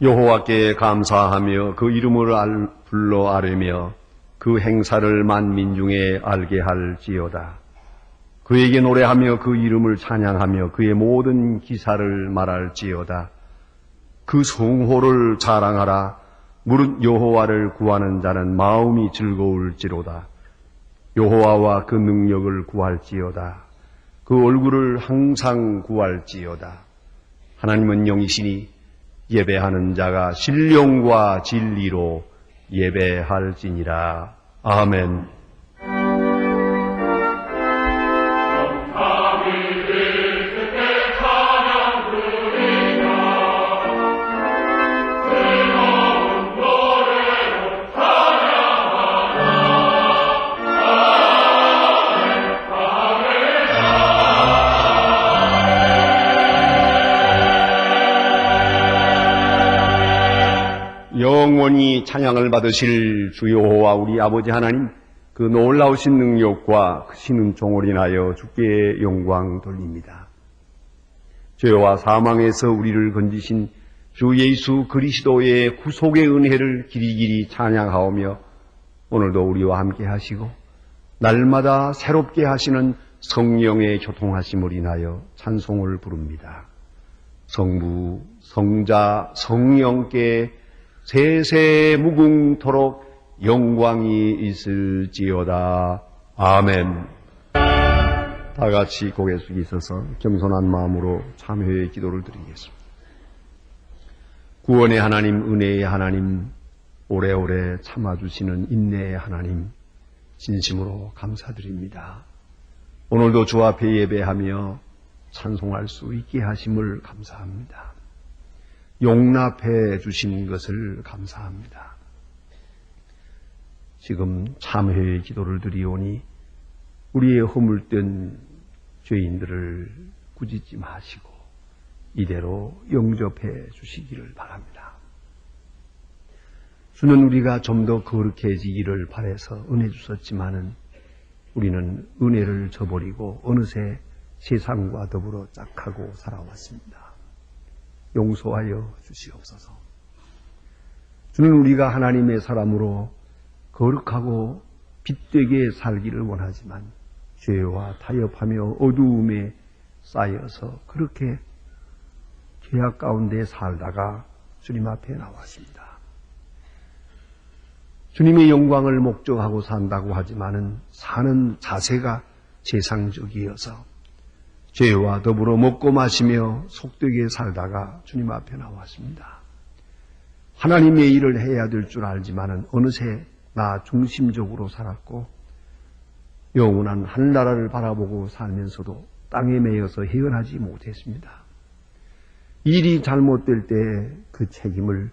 여호와께 감사하며 그 이름을 불러 아뢰며 그 행사를 만민 중에 알게 할지어다. 그에게 노래하며 그 이름을 찬양하며 그의 모든 기사를 말할지어다. 그 성호를 자랑하라. 무릇 여호와를 구하는 자는 마음이 즐거울지로다. 여호와와 그 능력을 구할지어다. 그 얼굴을 항상 구할지어다. 하나님은 영이시니 예배하는 자가 신령과 진리로 예배할지니라. 아멘. 영원히 찬양을 받으실 주 여호와 우리 아버지 하나님, 그 놀라우신 능력과 크신 은총을 인하여 주께 영광 돌립니다. 죄와 사망에서 우리를 건지신 주 예수 그리스도의 구속의 은혜를 길이길이 찬양하오며 오늘도 우리와 함께 하시고 날마다 새롭게 하시는 성령의 교통하심을 인하여 찬송을 부릅니다. 성부, 성자, 성령께 세세 무궁토록 영광이 있을지어다. 아멘. 다 같이 고개 숙이셔서 겸손한 마음으로 참회의 기도를 드리겠습니다. 구원의 하나님, 은혜의 하나님, 오래오래 참아주시는 인내의 하나님, 진심으로 감사드립니다. 오늘도 주 앞에 예배하며 찬송할 수 있게 하심을 감사합니다. 용납해 주신 것을 감사합니다. 지금 참회의 기도를 드리오니 우리의 허물된 죄인들을 꾸짖지 마시고 이대로 영접해 주시기를 바랍니다. 주는 우리가 좀 더 거룩해지기를 바라서 은혜 주셨지만은 우리는 은혜를 저버리고 어느새 세상과 더불어 짝하고 살아왔습니다. 용서하여 주시옵소서. 주는 우리가 하나님의 사람으로 거룩하고 빛되게 살기를 원하지만 죄와 타협하며 어두움에 쌓여서 그렇게 죄악 가운데 살다가 주님 앞에 나왔습니다. 주님의 영광을 목적하고 산다고 하지만은 사는 자세가 세상적이어서 죄와 더불어 먹고 마시며 속되게 살다가 주님 앞에 나왔습니다. 하나님의 일을 해야 될 줄 알지만은 어느새 나 중심적으로 살았고 영원한 하늘나라를 바라보고 살면서도 땅에 매여서 헤어나지 못했습니다. 일이 잘못될 때 그 책임을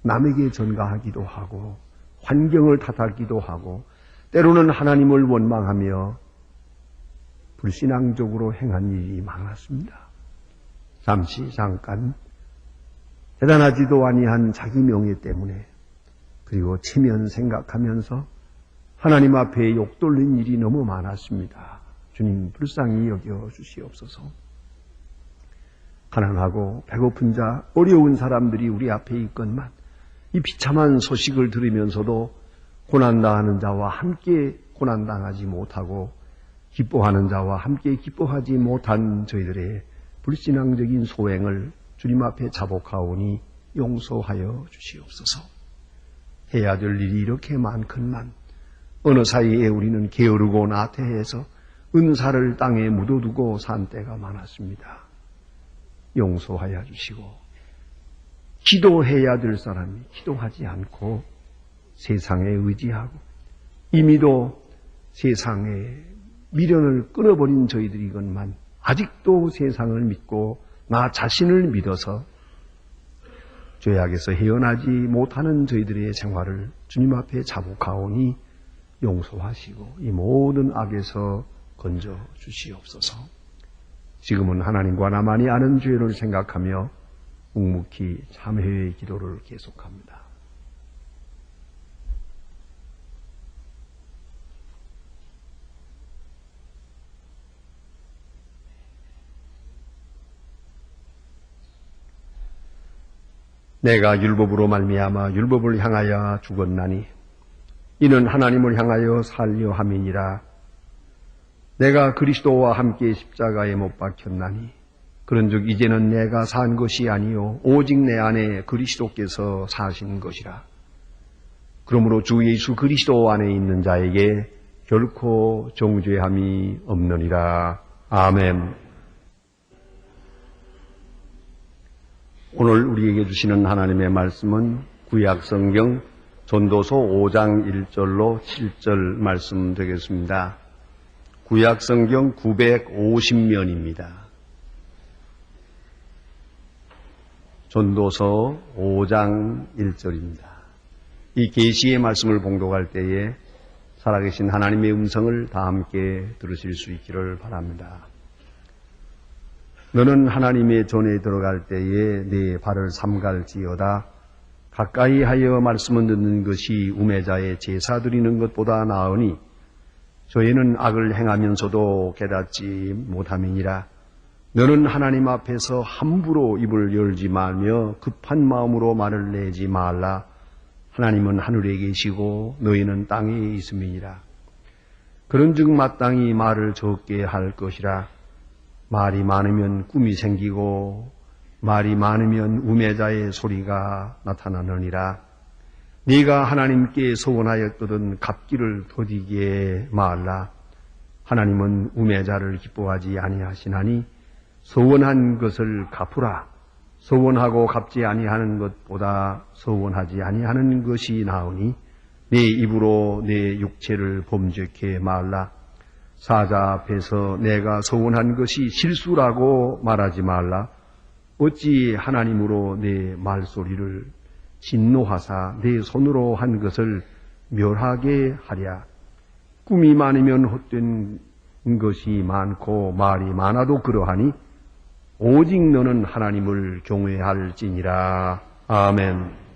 남에게 전가하기도 하고 환경을 탓하기도 하고 때로는 하나님을 원망하며 불신앙적으로 행한 일이 많았습니다. 잠깐 대단하지도 아니한 자기 명예 때문에 그리고 체면 생각하면서 하나님 앞에 욕돌린 일이 너무 많았습니다. 주님 불쌍히 여겨 주시옵소서. 가난하고 배고픈 자, 어려운 사람들이 우리 앞에 있건만 이 비참한 소식을 들으면서도 고난당하는 자와 함께 고난당하지 못하고 기뻐하는 자와 함께 기뻐하지 못한 저희들의 불신앙적인 소행을 주님 앞에 자복하오니 용서하여 주시옵소서. 해야 될 일이 이렇게 많건만 어느 사이에 우리는 게으르고 나태해서 은사를 땅에 묻어두고 산 때가 많았습니다. 용서하여 주시고 기도해야 될 사람이 기도하지 않고 세상에 의지하고 이미도 세상에 미련을 끊어버린 저희들이건만 아직도 세상을 믿고 나 자신을 믿어서 죄악에서 헤어나지 못하는 저희들의 생활을 주님 앞에 자복하오니 용서하시고 이 모든 악에서 건져 주시옵소서. 지금은 하나님과 나만이 아는 죄를 생각하며 묵묵히 참회의 기도를 계속합니다. 내가 율법으로 말미암아 율법을 향하여 죽었나니 이는 하나님을 향하여 살려 함이니라. 내가 그리스도와 함께 십자가에 못 박혔나니 그런즉 이제는 내가 산 것이 아니요 오직 내 안에 그리스도께서 사신 것이라. 그러므로 주 예수 그리스도 안에 있는 자에게 결코 정죄함이 없느니라. 아멘. 오늘 우리에게 주시는 하나님의 말씀은 구약성경 전도서 5장 1절로 7절 말씀 되겠습니다. 구약성경 950면입니다. 전도서 5장 1절입니다. 이 계시의 말씀을 봉독할 때에 살아계신 하나님의 음성을 다 함께 들으실 수 있기를 바랍니다. 너는 하나님의 전에 들어갈 때에 네 발을 삼갈지어다. 가까이 하여 말씀을 듣는 것이 우매자의 제사 드리는 것보다 나으니 저희는 악을 행하면서도 깨닫지 못함이니라. 너는 하나님 앞에서 함부로 입을 열지 말며 급한 마음으로 말을 내지 말라. 하나님은 하늘에 계시고 너희는 땅에 있음이니라. 그런즉 마땅히 말을 적게 할 것이라. 말이 많으면 꿈이 생기고 말이 많으면 우매자의 소리가 나타나느니라. 네가 하나님께 소원하였거든 갚기를 더디게 말라. 하나님은 우매자를 기뻐하지 아니하시나니 소원한 것을 갚으라. 소원하고 갚지 아니하는 것보다 소원하지 아니하는 것이 나으니 네 입으로 내 육체를 범죄케 말라. 사자 앞에서 내가 소원한 것이 실수라고 말하지 말라. 어찌 하나님으로 내 말소리를 진노하사 내 손으로 한 것을 멸하게 하랴. 꿈이 많으면 헛된 것이 많고 말이 많아도 그러하니 오직 너는 하나님을 경외할지니라. 아멘.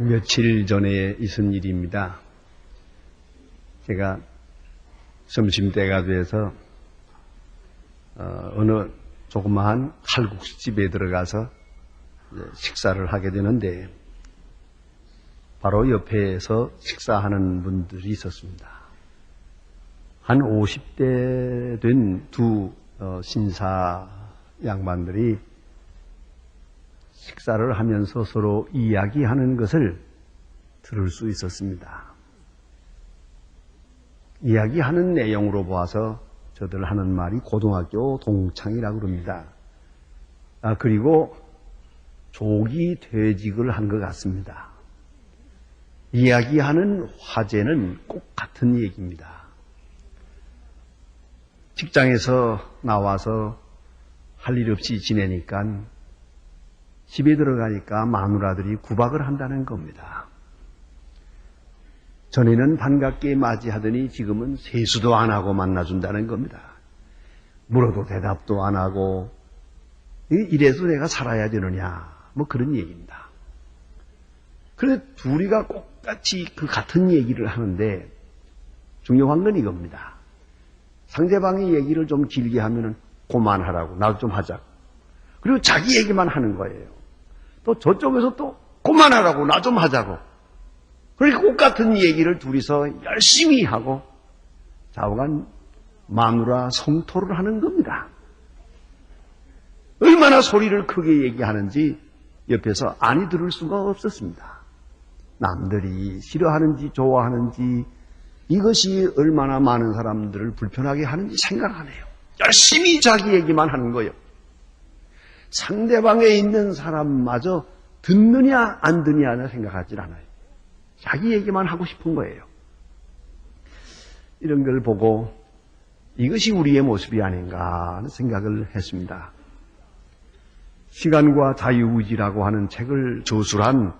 며칠 전에 있은 일입니다. 제가 점심때가 돼서 어느 조그마한 칼국수집에 들어가서 식사를 하게 되는데 바로 옆에서 식사하는 분들이 있었습니다. 한 50대 된 두 신사 양반들이 식사를 하면서 서로 이야기하는 것을 들을 수 있었습니다. 이야기하는 내용으로 보아서 저들 하는 말이 고등학교 동창이라고 그럽니다. 그리고 조기 퇴직을 한 것 같습니다. 이야기하는 화제는 꼭 같은 얘기입니다. 직장에서 나와서 할 일 없이 지내니까 집에 들어가니까 마누라들이 구박을 한다는 겁니다. 전에는 반갑게 맞이하더니 지금은 세수도 안 하고 만나준다는 겁니다. 물어도 대답도 안 하고 이래서 내가 살아야 되느냐 뭐 그런 얘기입니다. 그런데 둘이가 똑같이 그 같은 얘기를 하는데 중요한 건 이겁니다. 상대방의 얘기를 좀 길게 하면은 그만하라고 나도 좀 하자. 그리고 자기 얘기만 하는 거예요. 또 저쪽에서 또 그만하라고 나 좀 하자고. 그러니까 똑같은 얘기를 둘이서 열심히 하고 좌우간 마누라 성토를 하는 겁니다. 얼마나 소리를 크게 얘기하는지 옆에서 아니 들을 수가 없었습니다. 남들이 싫어하는지 좋아하는지 이것이 얼마나 많은 사람들을 불편하게 하는지 생각 안 해요. 열심히 자기 얘기만 하는 거예요. 상대방에 있는 사람마저 듣느냐 안 듣느냐 생각하지 않아요. 자기 얘기만 하고 싶은 거예요. 이런 걸 보고 이것이 우리의 모습이 아닌가 하는 생각을 했습니다. 시간과 자유의지라고 하는 책을 저술한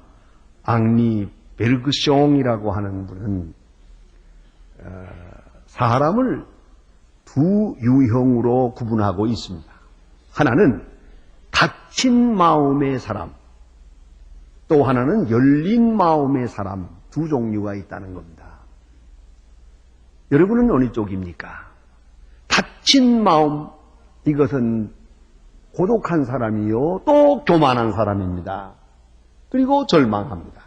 앙리 베르그숑이라고 하는 분은 사람을 두 유형으로 구분하고 있습니다. 하나는 닫힌 마음의 사람, 또 하나는 열린 마음의 사람, 두 종류가 있다는 겁니다. 여러분은 어느 쪽입니까? 닫힌 마음, 이것은 고독한 사람이요, 또 교만한 사람입니다. 그리고 절망합니다.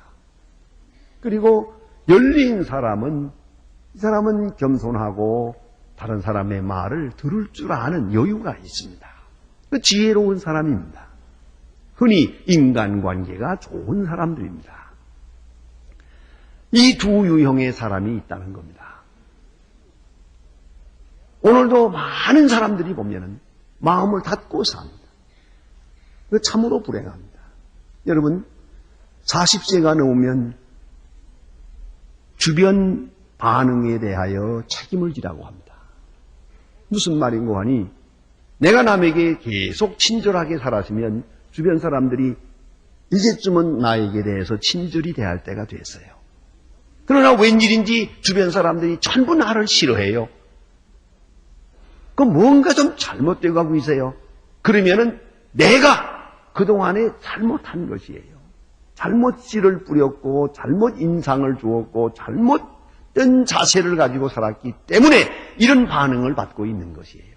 그리고 열린 사람은, 이 사람은 겸손하고 다른 사람의 말을 들을 줄 아는 여유가 있습니다. 그 지혜로운 사람입니다. 흔히 인간관계가 좋은 사람들입니다. 이 두 유형의 사람이 있다는 겁니다. 오늘도 많은 사람들이 보면은 마음을 닫고 삽니다. 그 참으로 불행합니다. 여러분, 40세가 넘으면 주변 반응에 대하여 책임을 지라고 합니다. 무슨 말인고 하니 내가 남에게 계속 친절하게 살았으면 주변 사람들이 이제쯤은 나에게 대해서 친절히 대할 때가 됐어요. 그러나 웬일인지 주변 사람들이 전부 나를 싫어해요. 그 뭔가 좀 잘못되어 가고 있어요. 그러면은 내가 그동안에 잘못한 것이에요. 잘못 씨를 뿌렸고 잘못 인상을 주었고 잘못된 자세를 가지고 살았기 때문에 이런 반응을 받고 있는 것이에요.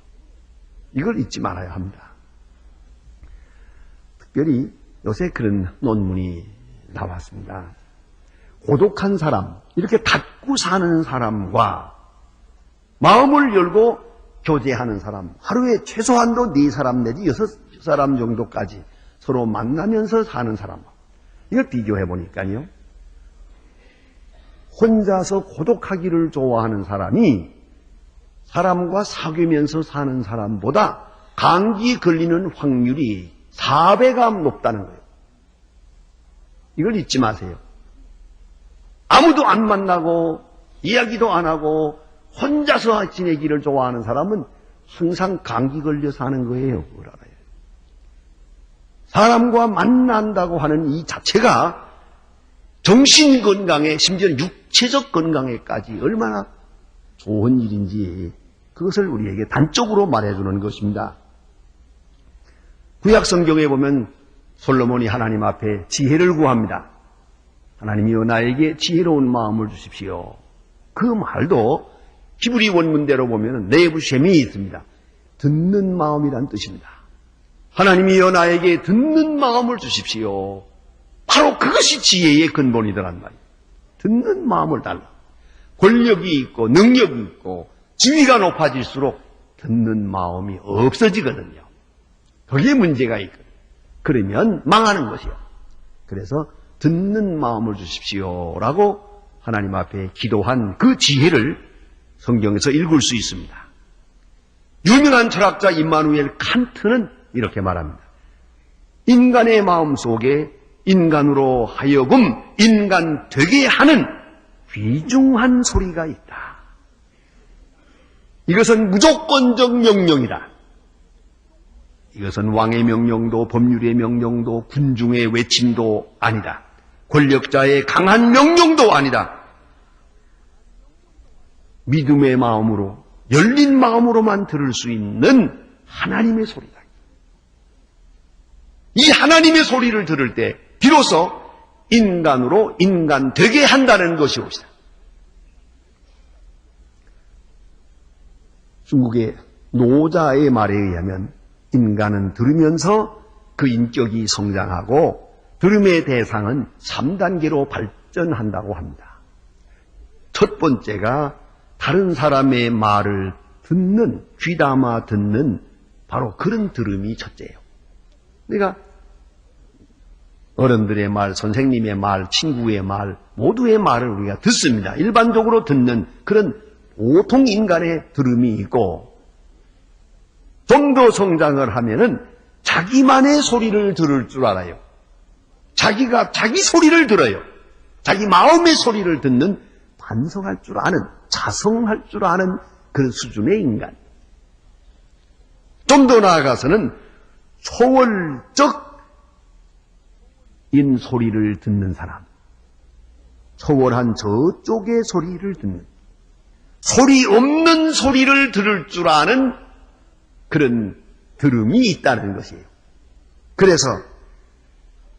이걸 잊지 말아야 합니다. 특별히 요새 그런 논문이 나왔습니다. 고독한 사람, 이렇게 닫고 사는 사람과 마음을 열고 교제하는 사람, 하루에 최소한도 4사람 내지 6사람 정도까지 서로 만나면서 사는 사람, 이걸 비교해 보니까요, 혼자서 고독하기를 좋아하는 사람이 사람과 사귀면서 사는 사람보다 감기 걸리는 확률이 4배가 높다는 거예요. 이걸 잊지 마세요. 아무도 안 만나고 이야기도 안 하고 혼자서 지내기를 좋아하는 사람은 항상 감기 걸려 사는 거예요. 그걸 알아요. 사람과 만난다고 하는 이 자체가 정신 건강에, 심지어 육체적 건강에까지 얼마나 좋은 일인지 그것을 우리에게 단적으로 말해주는 것입니다. 구약 성경에 보면 솔로몬이 하나님 앞에 지혜를 구합니다. 하나님이여 나에게 지혜로운 마음을 주십시오. 그 말도 히브리 원문대로 보면 내부 셈이 있습니다. 듣는 마음이란 뜻입니다. 하나님이여 나에게 듣는 마음을 주십시오. 바로 그것이 지혜의 근본이더란 말이에요. 듣는 마음을 달라. 권력이 있고 능력이 있고 지위가 높아질수록 듣는 마음이 없어지거든요. 그게 문제가 있거든요. 그러면 망하는 것이요. 그래서 듣는 마음을 주십시오라고 하나님 앞에 기도한 그 지혜를 성경에서 읽을 수 있습니다. 유명한 철학자 임마누엘 칸트는 이렇게 말합니다. 인간의 마음 속에 인간으로 하여금 인간 되게 하는 귀중한 소리가 있다. 이것은 무조건적 명령이다. 이것은 왕의 명령도 법률의 명령도 군중의 외침도 아니다. 권력자의 강한 명령도 아니다. 믿음의 마음으로 열린 마음으로만 들을 수 있는 하나님의 소리다. 이 하나님의 소리를 들을 때 비로소 인간으로 인간 되게 한다는 것이옵시다. 중국의 노자의 말에 의하면 인간은 들으면서 그 인격이 성장하고 들음의 대상은 3단계로 발전한다고 합니다. 첫 번째가 다른 사람의 말을 듣는, 귀담아 듣는 바로 그런 들음이 첫째예요. 그러니까 어른들의 말, 선생님의 말, 친구의 말, 모두의 말을 우리가 듣습니다. 일반적으로 듣는 그런 보통 인간의 들음이 있고 좀 더 성장을 하면은 자기만의 소리를 들을 줄 알아요. 자기가 자기 소리를 들어요. 자기 마음의 소리를 듣는 반성할 줄 아는, 자성할 줄 아는 그런 수준의 인간. 좀 더 나아가서는 초월적 인 소리를 듣는 사람. 초월한 저쪽의 소리를 듣는, 소리 없는 소리를 들을 줄 아는 그런 들음이 있다는 것이에요. 그래서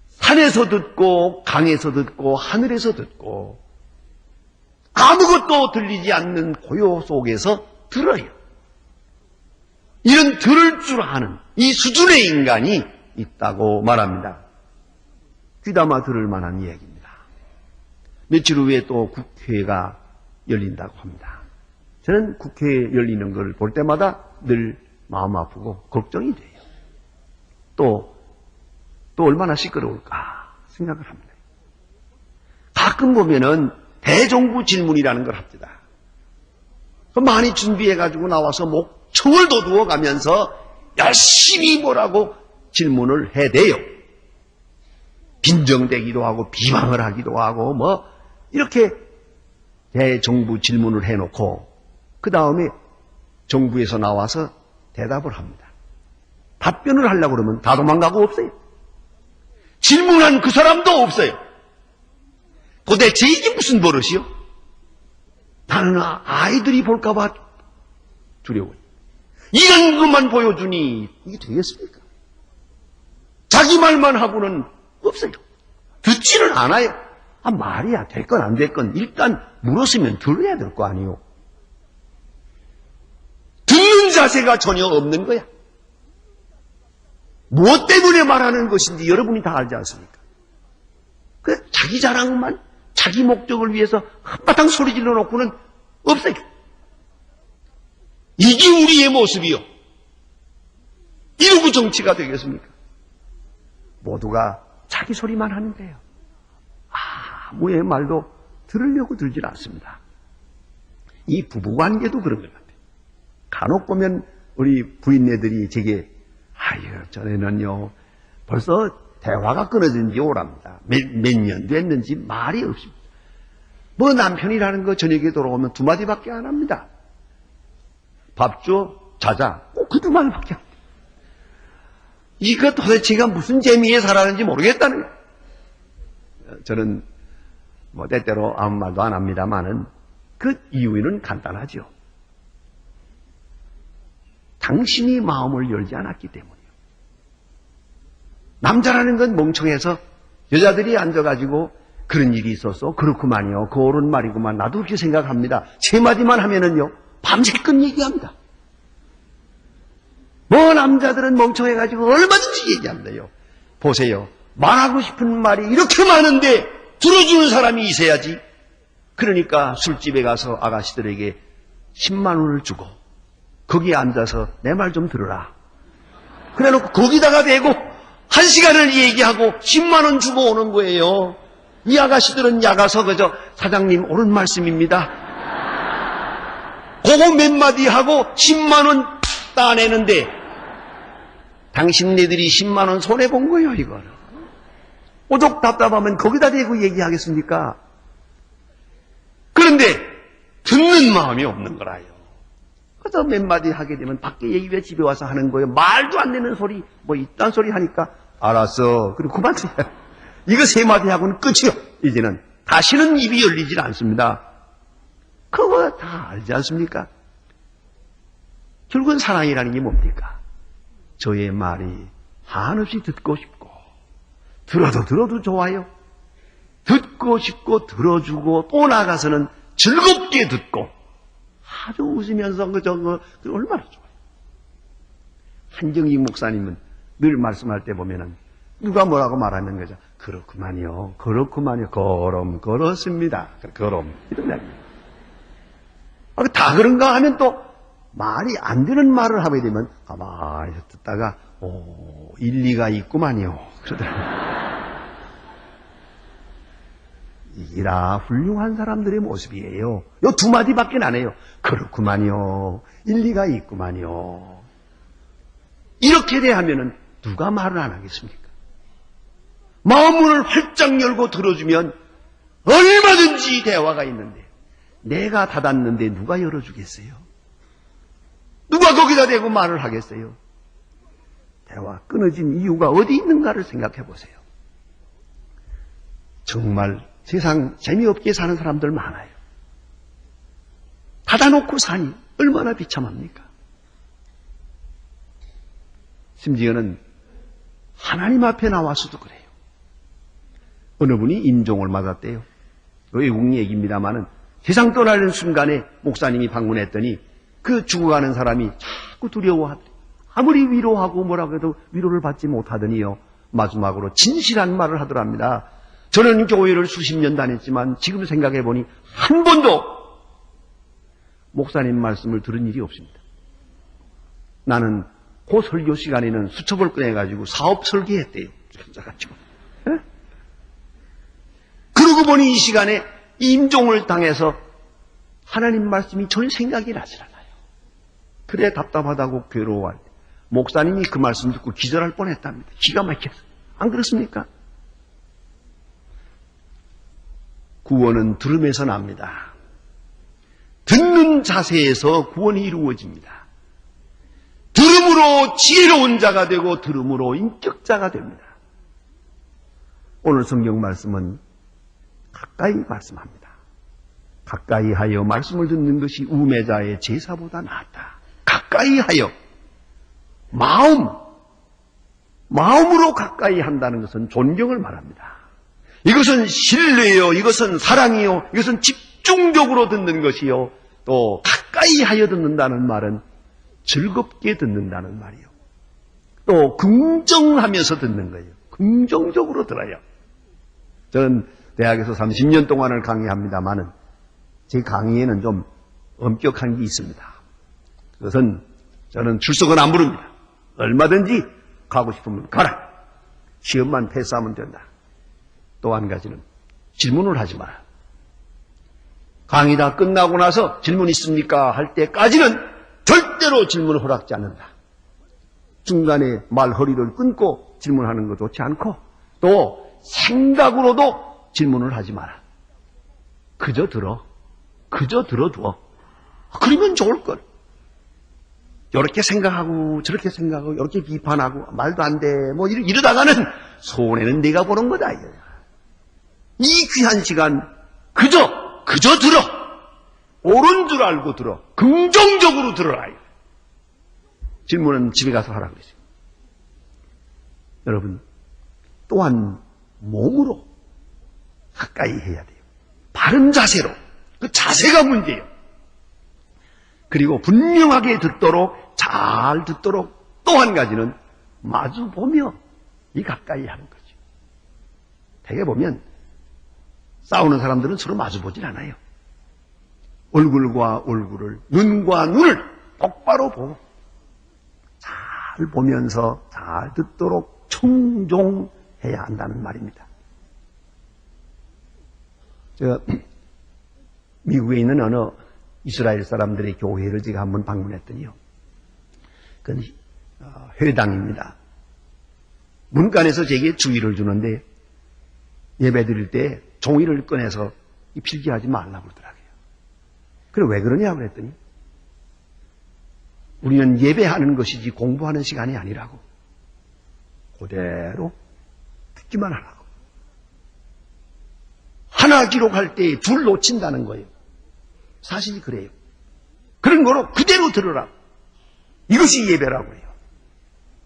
산에서 듣고 강에서 듣고 하늘에서 듣고 아무것도 들리지 않는 고요 속에서 들어요. 이런 들을 줄 아는 이 수준의 인간이 있다고 말합니다. 귀담아 들을 만한 이야기입니다. 며칠 후에 또 국회가 열린다고 합니다. 저는 국회 열리는 걸 볼 때마다 늘 마음 아프고 걱정이 돼요. 또 얼마나 시끄러울까 생각을 합니다. 가끔 보면은 대정부 질문이라는 걸 합니다. 많이 준비해가지고 나와서 목청을 돋우어 가면서 열심히 뭐라고 질문을 해대요. 빈정대기도 하고 비방을 하기도 하고 이렇게 대정부 질문을 해놓고 그 다음에 정부에서 나와서 대답을 합니다. 답변을 하려고 그러면 다 도망가고 없어요. 질문한 그 사람도 없어요. 도대체 이게 무슨 버릇이요? 나는 아이들이 볼까봐 두려워요. 이런 것만 보여주니 이게 되겠습니까? 자기 말만 하고는 없어요. 듣지는 않아요. 말이야 됐건 안 됐건 일단 물었으면 들어야 될 거 아니요. 듣는 자세가 전혀 없는 거야. 무엇 때문에 말하는 것인지 여러분이 다 알지 않습니까? 자기 자랑만, 자기 목적을 위해서 한바탕 소리 질러 놓고는 없어요. 이게 우리의 모습이요. 이러고 정치가 되겠습니까? 모두가 자기 소리만 하는 거예요. 아무의 말도 들으려고 들질 않습니다. 이 부부관계도 그런 것 같아요. 간혹 보면 우리 부인네들이 제게 전에는요 벌써 대화가 끊어진 지 오랍니다. 몇 년 됐는지 말이 없습니다. 남편이라는 거 저녁에 돌아오면 두 마디밖에 안 합니다. 밥 줘, 자자, 꼭 그 두 마디밖에 안 합니다. 이거 도대체가 무슨 재미에 살았는지 모르겠다는 거예요. 저는 때때로 아무 말도 안 합니다만은 그 이유는 간단하죠. 당신이 마음을 열지 않았기 때문이에요. 남자라는 건 멍청해서 여자들이 앉아가지고 그런 일이 있었어. 그렇구만요. 그 옳은 말이구만. 나도 그렇게 생각합니다. 세 마디만 하면은요, 밤새껏 얘기합니다. 뭐 남자들은 멍청해가지고 얼마든지 얘기한대요. 보세요. 말하고 싶은 말이 이렇게 많은데 들어주는 사람이 있어야지. 그러니까 술집에 가서 아가씨들에게 10만 원을 주고 거기에 앉아서 내 말 좀 들어라. 그래놓고 거기다가 대고 1시간을 얘기하고 10만 원 주고 오는 거예요. 이 아가씨들은 야가서 그저 사장님 옳은 말씀입니다. 그거 몇 마디 하고 10만 원 따내는데 당신네들이 10만 원 손해본 거예요, 이거는. 오죽 답답하면 거기다 대고 얘기하겠습니까? 그런데 듣는 마음이 없는 거라요. 그래서 몇 마디 하게 되면 밖에 얘기 왜 집에 와서 하는 거예요? 말도 안 되는 소리, 뭐 이딴 소리 하니까 알았어. 그리고 그만 둬요. 이거 세 마디 하고는 끝이요. 이제는 다시는 입이 열리질 않습니다. 그거 다 알지 않습니까? 결국은 사랑이라는 게 뭡니까? 저의 말이 한없이 듣고 싶고 들어도 좋아요. 듣고 싶고 들어주고 또 나가서는 즐겁게 듣고 아주 웃으면서 그저 얼마나 좋아요. 한정익 목사님은 늘 말씀할 때 보면은 누가 뭐라고 말하는 거죠. 그렇구만요. 그럼 그렇습니다. 그럼 이런 얘기예요. 다 그런가 하면 또 말이 안 되는 말을 하게 되면 가만히 듣다가 일리가 있구만요. 그러더라고요. 이라 훌륭한 사람들의 모습이에요. 요 두 마디밖에 안 해요. 그렇구만요. 일리가 있구만요. 이렇게 대하면은 누가 말을 안 하겠습니까? 마음문을 활짝 열고 들어주면 얼마든지 대화가 있는데 내가 닫았는데 누가 열어주겠어요? 누가 거기다 대고 말을 하겠어요? 대화 끊어진 이유가 어디 있는가를 생각해 보세요. 정말 세상 재미없게 사는 사람들 많아요. 닫아놓고 사니 얼마나 비참합니까? 심지어는 하나님 앞에 나와서도 그래요. 어느 분이 임종을 맞았대요. 외국 얘기입니다마는 세상 떠나는 순간에 목사님이 방문했더니 그 죽어가는 사람이 자꾸 두려워하더래요. 아무리 위로하고 뭐라고 해도 위로를 받지 못하더니요. 마지막으로 진실한 말을 하더랍니다. 저는 교회를 수십 년 다녔지만 지금 생각해보니 한 번도 목사님 말씀을 들은 일이 없습니다. 나는 그 설교 시간에는 수첩을 꺼내가지고 사업 설계했대요. 앉아가지고. 그러고 보니 이 시간에 임종을 당해서 하나님 말씀이 전혀 생각이 나질 않아요. 그래 답답하다고 괴로워할 때 목사님이 그 말씀 듣고 기절할 뻔했답니다. 기가 막혔어요. 안 그렇습니까? 구원은 들음에서 납니다. 듣는 자세에서 구원이 이루어집니다. 들음으로 지혜로운 자가 되고 들음으로 인격자가 됩니다. 오늘 성경 말씀은 가까이 말씀합니다. 가까이 하여 말씀을 듣는 것이 우매자의 제사보다 낫다. 가까이 하여 마음으로 가까이 한다는 것은 존경을 말합니다. 이것은 신뢰요, 이것은 사랑이요, 이것은 집중적으로 듣는 것이요, 또 가까이 하여 듣는다는 말은 즐겁게 듣는다는 말이요. 또 긍정하면서 듣는 거예요. 긍정적으로 들어요. 저는 대학에서 30년 동안을 강의합니다마는 제 강의에는 좀 엄격한 게 있습니다. 그것은 저는 출석은 안 부릅니다. 얼마든지 가고 싶으면 가라. 시험만 패스하면 된다. 또 한 가지는 질문을 하지 마라. 강의 다 끝나고 나서 질문 있습니까? 할 때까지는 절대로 질문을 허락지 않는다. 중간에 말 허리를 끊고 질문하는 거 좋지 않고 또 생각으로도 질문을 하지 마라. 그저 들어줘. 그러면 좋을걸. 이렇게 생각하고 저렇게 생각하고 이렇게 비판하고 말도 안 돼. 뭐 이러다가는 손해는 네가 보는 거다. 이 귀한 시간 그저 들어. 옳은 줄 알고 들어. 긍정적으로 들어라. 질문은 집에 가서 하라 그러죠. 여러분 또한 몸으로 가까이 가까이 해야 돼요. 바른 자세로. 그 자세가 문제예요. 그리고 분명하게 듣도록, 잘 듣도록 또 한 가지는 마주 보며 이 가까이 하는 거죠. 대개 보면 싸우는 사람들은 서로 마주 보질 않아요. 얼굴과 얼굴을, 눈과 눈을 똑바로 보고 잘 보면서 잘 듣도록 청종해야 한다는 말입니다. 제가 미국에 있는 어느 이스라엘 사람들의 교회를 제가 한번 방문했더니요. 그건 회당입니다. 문간에서 제게 주의를 주는데 예배 드릴 때 종이를 꺼내서 필기하지 말라고 그러더라고요. 그래 왜 그러냐고 그랬더니 우리는 예배하는 것이지 공부하는 시간이 아니라고. 그대로 듣기만 하라고. 하나 기록할 때 둘 놓친다는 거예요. 사실이 그래요. 그런 거로 그대로 들으라고. 이것이 예배라고 해요.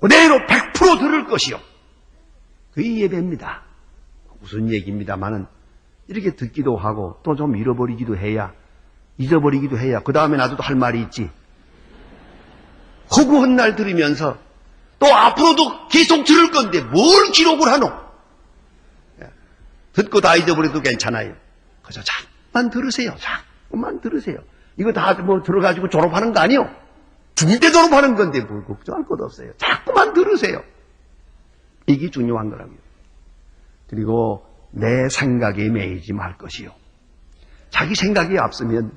그대로 100% 들을 것이요. 그게 예배입니다. 무슨 얘기입니다만은 이렇게 듣기도 하고 또 좀 잊어버리기도 해야 그 다음에 나도 할 말이 있지. 허구한 날 들으면서 또 앞으로도 계속 들을 건데 뭘 기록을 하노? 듣고 다 잊어버려도 괜찮아요. 그래서 잠깐만 들으세요. 잠깐만 들으세요. 이거 다 뭐 들어가지고 졸업하는 거 아니요? 죽을 때 졸업하는 건데 뭘 걱정할 것 없어요. 자꾸만 들으세요. 이게 중요한 거라고요. 그리고 내 생각에 매이지 말 것이요. 자기 생각이 앞서면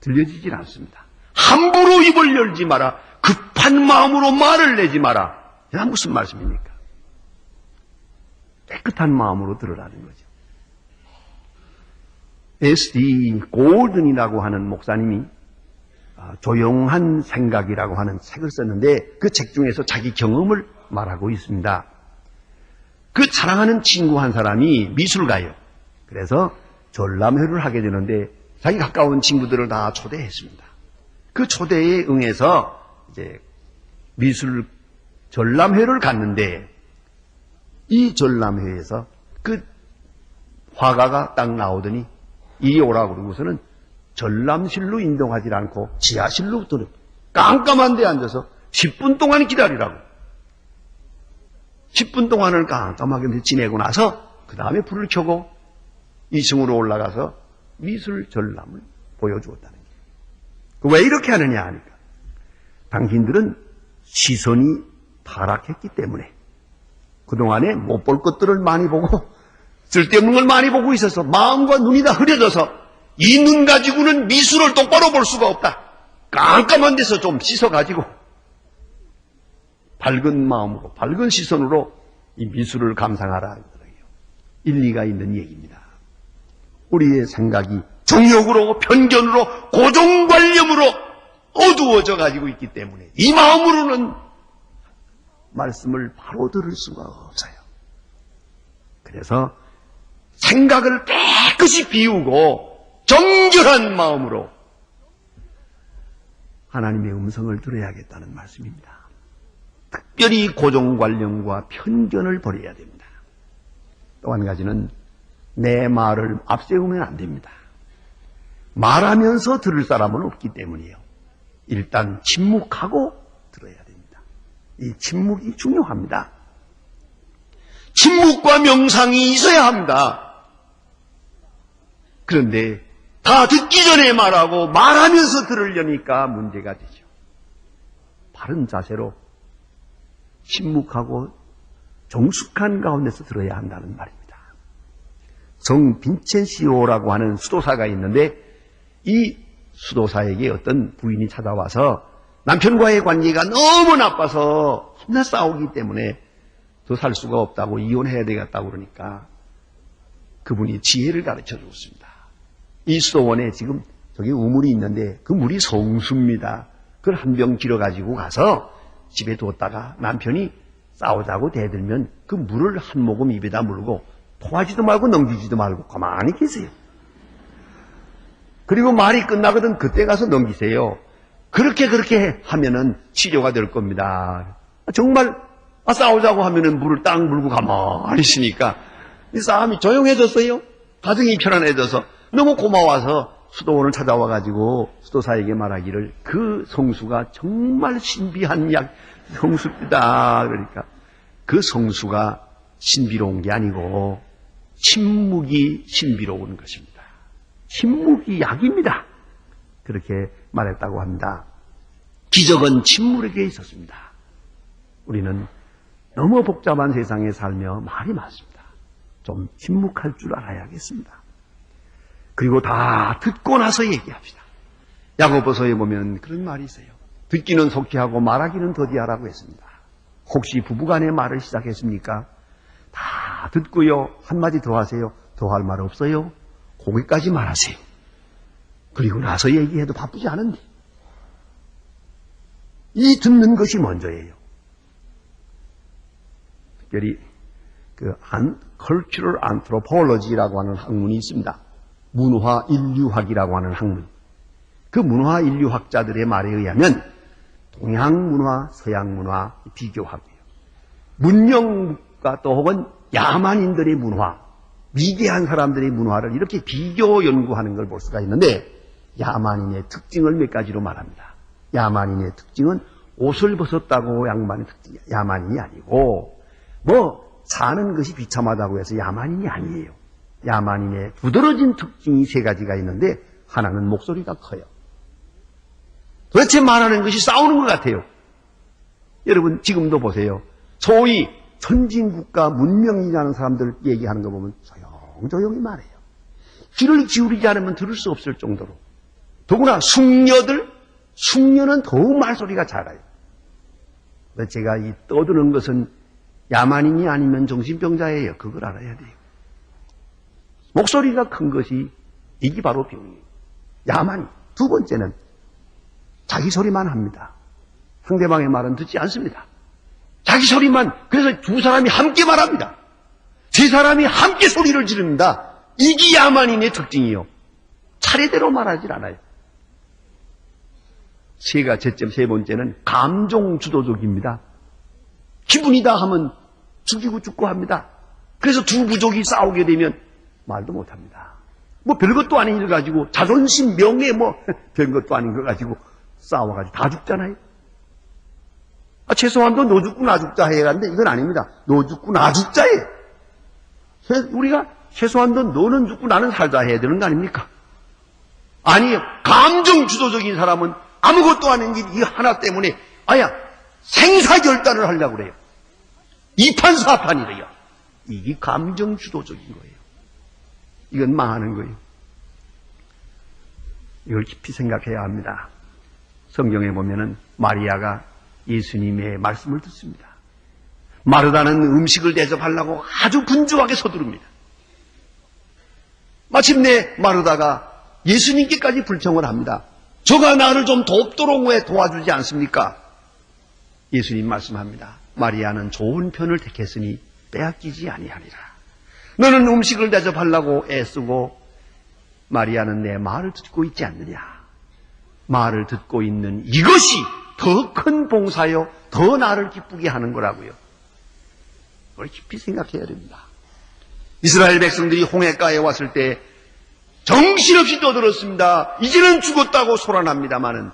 들려지질 않습니다. 함부로 입을 열지 마라. 급한 마음으로 말을 내지 마라. 이게 무슨 말씀입니까? 깨끗한 마음으로 들으라는 거죠. S.D. 골든이라고 하는 목사님이 조용한 생각이라고 하는 책을 썼는데 그 책 중에서 자기 경험을 말하고 있습니다. 그 사랑하는 친구 한 사람이 미술가예요. 그래서 전람회를 하게 되는데 자기 가까운 친구들을 다 초대했습니다. 그 초대에 응해서 이제 미술 전람회를 갔는데 이 전람회에서 그 화가가 딱 나오더니 이리 오라고 그러고서는 전람실로 인도하지 않고 지하실로 들어 깜깜한 데 앉아서 10분 동안 기다리라고. 10분 동안을 깜깜하게 지내고 나서 그 다음에 불을 켜고 2층으로 올라가서 미술 전람을 보여주었다는 거예요. 왜 이렇게 하느냐 하니까 당신들은 시선이 타락했기 때문에 그동안에 못 볼 것들을 많이 보고 쓸데없는 걸 많이 보고 있어서 마음과 눈이 다 흐려져서 이 눈 가지고는 미술을 똑바로 볼 수가 없다. 깜깜한 데서 좀 씻어가지고 밝은 마음으로 밝은 시선으로 이 미술을 감상하라. 일리가 있는 얘기입니다. 우리의 생각이 정욕으로 편견으로 고정관념으로 어두워져 가지고 있기 때문에 이 마음으로는 말씀을 바로 들을 수가 없어요. 그래서 생각을 깨끗이 비우고 정결한 마음으로 하나님의 음성을 들어야겠다는 말씀입니다. 특별히 고정관념과 편견을 버려야 됩니다. 또 한 가지는 내 말을 앞세우면 안 됩니다. 말하면서 들을 사람은 없기 때문이에요. 일단 침묵하고 들어야 됩니다. 이 침묵이 중요합니다. 침묵과 명상이 있어야 합니다. 그런데 다 듣기 전에 말하고 말하면서 들으려니까 문제가 되죠. 바른 자세로 침묵하고 정숙한 가운데서 들어야 한다는 말입니다. 성 빈첸시오라고 하는 수도사가 있는데 이 수도사에게 어떤 부인이 찾아와서 남편과의 관계가 너무 나빠서 맨날 싸우기 때문에 더 살 수가 없다고 이혼해야 되겠다고 그러니까 그분이 지혜를 가르쳐 줬습니다. 이 수도원에 지금 저기 우물이 있는데 그 물이 성수입니다. 그걸 한 병 길어가지고 가서 집에 뒀다가 남편이 싸우자고 대들면 그 물을 한 모금 입에다 물고 토하지도 말고 넘기지도 말고 가만히 계세요. 그리고 말이 끝나거든 그때 가서 넘기세요. 그렇게 하면은 치료가 될 겁니다. 정말 싸우자고 하면은 물을 딱 물고 가만히 있으니까 이 싸움이 조용해졌어요. 가정이 편안해져서 너무 고마워서 수도원을 찾아와가지고 수도사에게 말하기를 그 성수가 정말 신비한 성수입니다. 그러니까 그 성수가 신비로운 게 아니고 침묵이 신비로운 것입니다. 침묵이 약입니다. 그렇게 말했다고 합니다. 기적은 침묵에 있었습니다. 우리는 너무 복잡한 세상에 살며 말이 많습니다. 좀 침묵할 줄 알아야겠습니다. 그리고 다 듣고 나서 얘기합시다. 야고보서에 보면 그런 말이 있어요. 듣기는 속히 하고 말하기는 더디하라고 했습니다. 혹시 부부간에 말을 시작했습니까? 다 듣고요. 한마디 더 하세요. 더 할 말 없어요? 거기까지 말하세요. 그리고 나서 얘기해도 바쁘지 않은데. 이 듣는 것이 먼저예요. 특별히 Cultural Anthropology라고 하는 학문이 있습니다. 문화 인류학이라고 하는 학문. 그 문화 인류학자들의 말에 의하면 동양 문화, 서양 문화 비교하고요. 문명과 또 혹은 야만인들의 문화, 위대한 사람들의 문화를 이렇게 비교 연구하는 걸 볼 수가 있는데 야만인의 특징을 몇 가지로 말합니다. 야만인의 특징은 옷을 벗었다고 야만인이 아니고 사는 것이 비참하다고 해서 야만인이 아니에요. 야만인의 두드러진 특징이 세 가지가 있는데 하나는 목소리가 커요. 도대체 말하는 것이 싸우는 것 같아요. 여러분 지금도 보세요. 소위 선진국가 문명이라는 사람들 얘기하는 거 보면 조용히 말해요. 귀를 기울이지 않으면 들을 수 없을 정도로. 더구나 숙녀는 더욱 말소리가 작아요. 제가 이 떠드는 것은 야만인이 아니면 정신병자예요. 그걸 알아야 돼요. 목소리가 큰 것이 이게 바로 병이에요. 야만인. 두 번째는 자기 소리만 합니다. 상대방의 말은 듣지 않습니다. 자기 소리만. 그래서 두 사람이 함께 말합니다. 세 사람이 함께 소리를 지릅니다. 이게 야만인의 특징이요. 차례대로 말하질 않아요. 세 번째는 감정 주도적입니다. 기분이다 하면 죽이고 죽고 합니다. 그래서 두 부족이 싸우게 되면 말도 못합니다. 별것도 아닌 일 가지고 자존심, 명예 별것도 아닌 걸 가지고 싸워가지고 다 죽잖아요. 최소한도 너 죽고 나 죽자 해야 하는데 이건 아닙니다. 너 죽고 나 죽자예요. 우리가 최소한도 너는 죽고 나는 살자 해야 되는 거 아닙니까? 아니에요. 감정 주도적인 사람은 아무것도 아닌 일 이 하나 때문에 생사결단을 하려고 그래요. 이판사판이래요. 이게 감정 주도적인 거예요. 이건 망하는 거예요. 이걸 깊이 생각해야 합니다. 성경에 보면은 마리아가 예수님의 말씀을 듣습니다. 마르다는 음식을 대접하려고 아주 분주하게 서두릅니다. 마침내 마르다가 예수님께까지 불평을 합니다. 저가 나를 좀 돕도록 왜 도와주지 않습니까? 예수님 말씀합니다. 마리아는 좋은 편을 택했으니 빼앗기지 아니하리라. 너는 음식을 대접하려고 애쓰고 마리아는 내 말을 듣고 있지 않느냐. 말을 듣고 있는 이것이 더 큰 봉사요, 더 나를 기쁘게 하는 거라고요. 그걸 깊이 생각해야 됩니다. 이스라엘 백성들이 홍해가에 왔을 때 정신없이 떠들었습니다. 이제는 죽었다고 소란합니다마는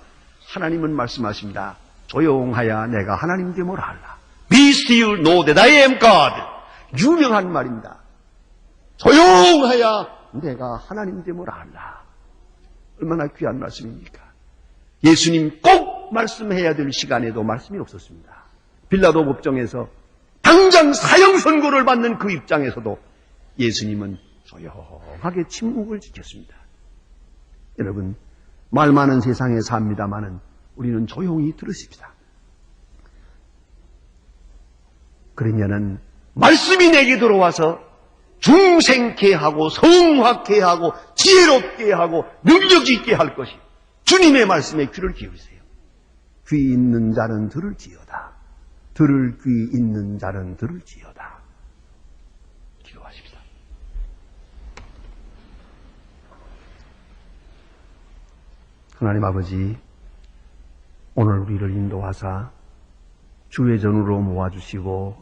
하나님은 말씀하십니다. 조용하여 내가 하나님됨을 알라. Be still, know that I am God. 유명한 말입니다. 조용하여 내가 하나님됨을 알라. 얼마나 귀한 말씀입니까? 예수님 꼭 말씀해야 될 시간에도 말씀이 없었습니다. 빌라도 법정에서 당장 사형 선고를 받는 그 입장에서도 예수님은 조용하게 침묵을 지켰습니다. 여러분, 말 많은 세상에 삽니다마는 우리는 조용히 들으십시다. 그러면은 말씀이 내게 들어와서 중생케 하고 성확케 하고 지혜롭게 하고 능력 있게 할 것이 주님의 말씀에 귀를 기울이세요. 귀 있는 자는 들을지어다. 들을 귀 있는 자는 들을지어다. 기도하십시다. 하나님 아버지, 오늘 우리를 인도하사 주의 전으로 모아주시고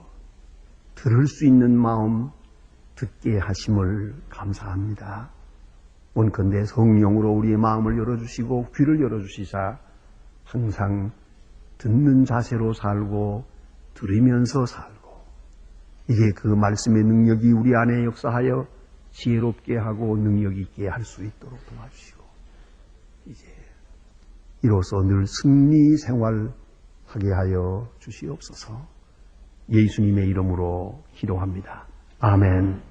들을 수 있는 마음, 듣게 하심을 감사합니다. 원컨대 성령으로 우리의 마음을 열어주시고 귀를 열어주시사 항상 듣는 자세로 살고 들으면서 살고 이제 그 말씀의 능력이 우리 안에 역사하여 지혜롭게 하고 능력 있게 할 수 있도록 도와주시고 이제 이로써 늘 승리 생활하게 하여 주시옵소서. 예수님의 이름으로 기도합니다. 아멘.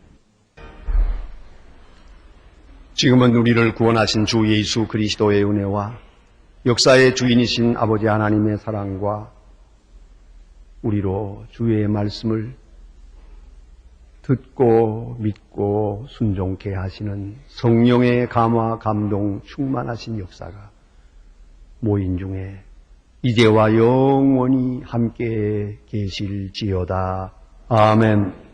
지금은 우리를 구원하신 주 예수 그리스도의 은혜와 역사의 주인이신 아버지 하나님의 사랑과 우리로 주의 말씀을 듣고 믿고 순종케 하시는 성령의 감화 감동 충만하신 역사가 모인 중에 이제와 영원히 함께 계실지어다. 아멘.